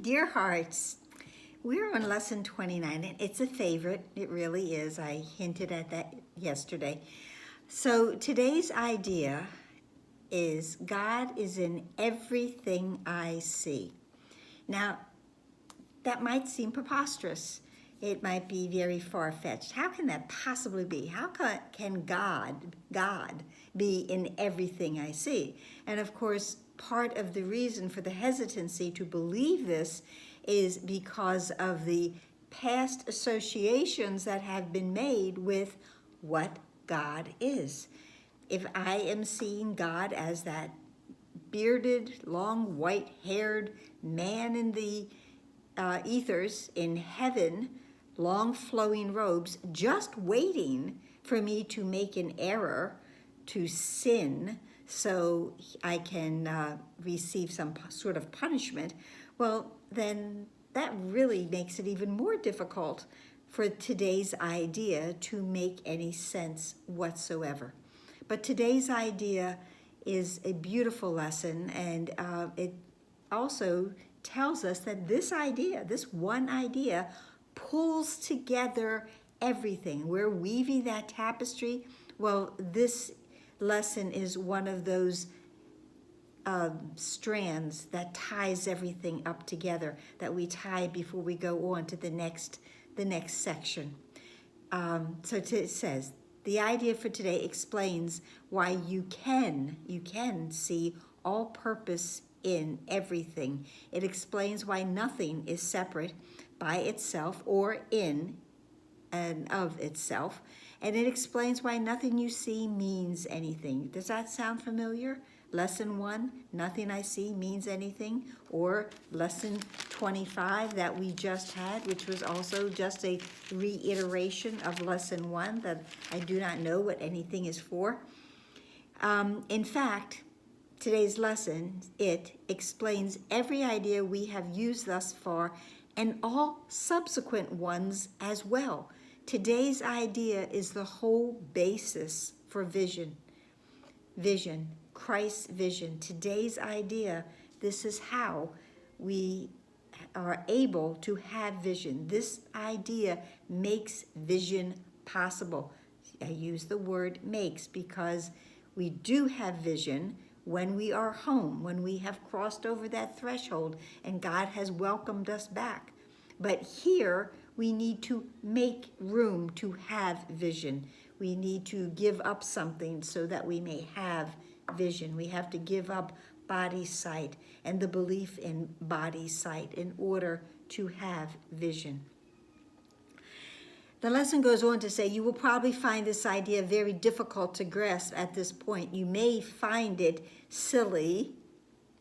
Dear Hearts, we're on lesson 29, and it's a favorite. It really is. I hinted at that yesterday. So today's idea is God is in everything I see. Now, that might seem preposterous. It might be very far-fetched. How can that possibly be? How can God be in everything I see? And of course, part of the reason for the hesitancy to believe this is because of the past associations that have been made with what God is. If I am seeing God as that bearded, long, white-haired man in the ethers in heaven, long flowing robes, just waiting for me to make an error, to sin, so I can receive some sort of punishment, well, then that really makes it even more difficult for today's idea to make any sense whatsoever. But today's idea is a beautiful lesson, and it also tells us that this idea, this one idea, pulls together everything. We're weaving that tapestry. Well, this lesson is one of those strands that ties everything up together, that we tie before we go on to the next section. It says, the idea for today explains why you can see all purpose in everything. It explains why nothing is separate by itself or in and of itself. And it explains why nothing you see means anything. Does that sound familiar? Lesson 1, nothing I see means anything. Or lesson 25 that we just had, which was also just a reiteration of lesson 1, that I do not know what anything is for. In fact, today's lesson, it explains every idea we have used thus far and all subsequent ones as well. Today's idea is the whole basis for vision. Vision, Christ's vision. Today's idea, this is how we are able to have vision. This idea makes vision possible. I use the word makes because we do have vision when we are home, when we have crossed over that threshold and God has welcomed us back. But here we need to make room to have vision. We need to give up something so that we may have vision. We have to give up body sight and the belief in body sight in order to have vision. The lesson goes on to say, you will probably find this idea very difficult to grasp at this point. You may find it silly,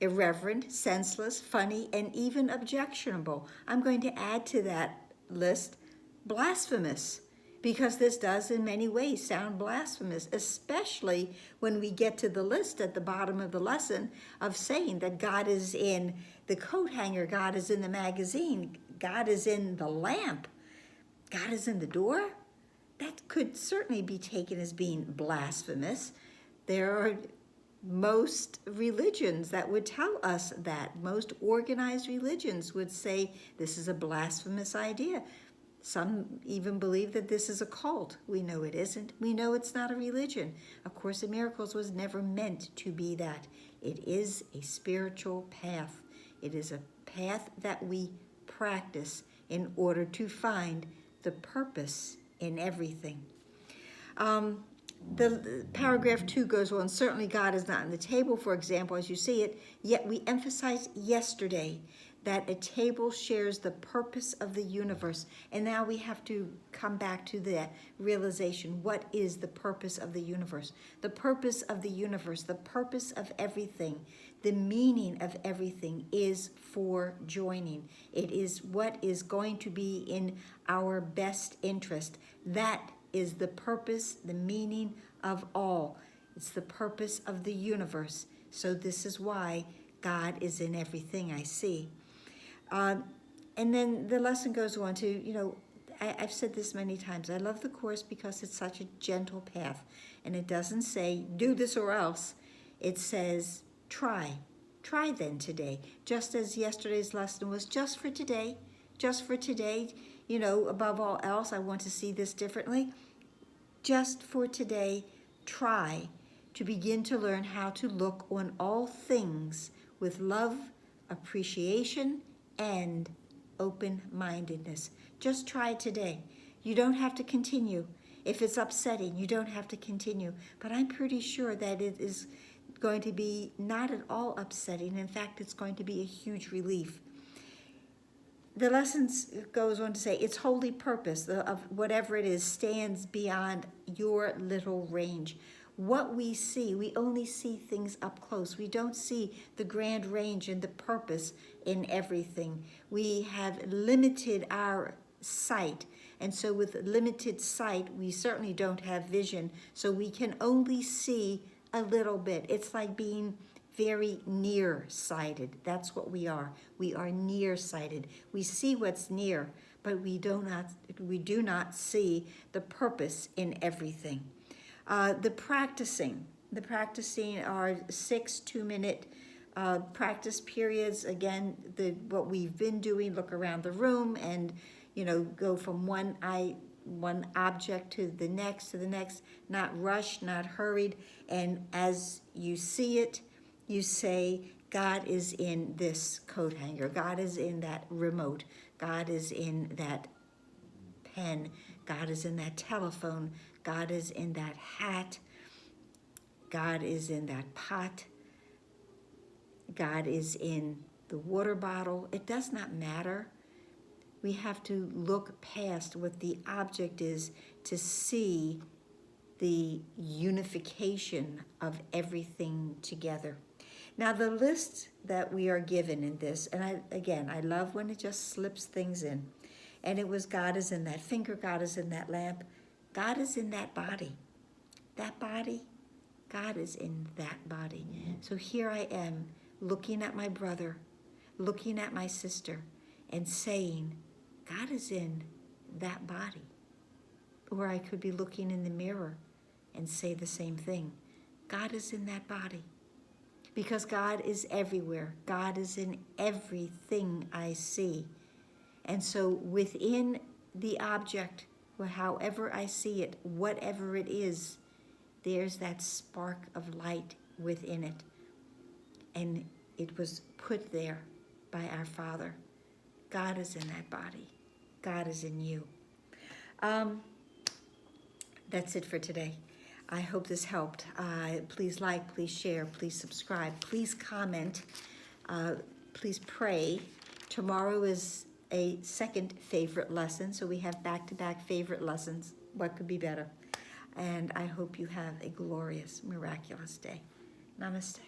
irreverent, senseless, funny, and even objectionable. I'm going to add to that list blasphemous, because this does in many ways sound blasphemous, especially when we get to the list at the bottom of the lesson of saying that God is in the coat hanger, God is in the magazine, God is in the lamp, God is in the door. That could certainly be taken as being blasphemous. There are most religions that would tell us that. Most organized religions would say this is a blasphemous idea. Some even believe that this is a cult. We know it isn't. We know it's not a religion. A Course in Miracles was never meant to be that. It is a spiritual path. It is a path that we practice in order to find the purpose in everything. The paragraph 2 goes on, certainly God is not on the table, for example, as you see it, yet we emphasized yesterday that a table shares the purpose of the universe. And now we have to come back to that realization. What is the purpose of the universe? The purpose of the universe, the purpose of everything, the meaning of everything is for joining. It is what is going to be in our best interest. That is the purpose, the meaning of all. It's the purpose of the universe. So this is why God is in everything I see. And then the lesson goes on to, I've said this many times. I love the Course because it's such a gentle path. And it doesn't say, do this or else. It says, try. Try then today, just as yesterday's lesson was just for today, above all else, I want to see this differently. Just for today, try to begin to learn how to look on all things with love, appreciation, and open-mindedness. Just try today. You don't have to continue. If it's upsetting, you don't have to continue. But I'm pretty sure that it is going to be not at all upsetting. In fact, it's going to be a huge relief. The lesson goes on to say, its holy purpose of whatever it is stands beyond your little range. What we see, we only see things up close. We don't see the grand range and the purpose in everything. We have limited our sight. And so with limited sight, we certainly don't have vision. So we can only see a little bit. It's like being very nearsighted. That's what we are. We are nearsighted. We see what's near, but we do not see the purpose in everything. The practicing are 6 2-minute practice periods. Again, what we've been doing, look around the room and go from one object to the next, not rushed, not hurried. And as you see it, you say, God is in this coat hanger. God is in that remote. God is in that pen. God is in that telephone. God is in that hat. God is in that pot. God is in the water bottle. It does not matter. We have to look past what the object is to see the unification of everything together. Now, the list that we are given in this, and I love when it just slips things in. And it was God is in that finger, God is in that lamp, God is in that body. That body, God is in that body. So here I am looking at my brother, looking at my sister, and saying, God is in that body. Or I could be looking in the mirror and say the same thing. God is in that body. Because God is everywhere. God is in everything I see. And so within the object, or however I see it, whatever it is, there's that spark of light within it. And it was put there by our Father. God is in that body. God is in you. That's it for today. I hope this helped. Please like, please share, please subscribe, please comment, please pray. Tomorrow is a second favorite lesson, so we have back-to-back favorite lessons. What could be better? And I hope you have a glorious, miraculous day. Namaste.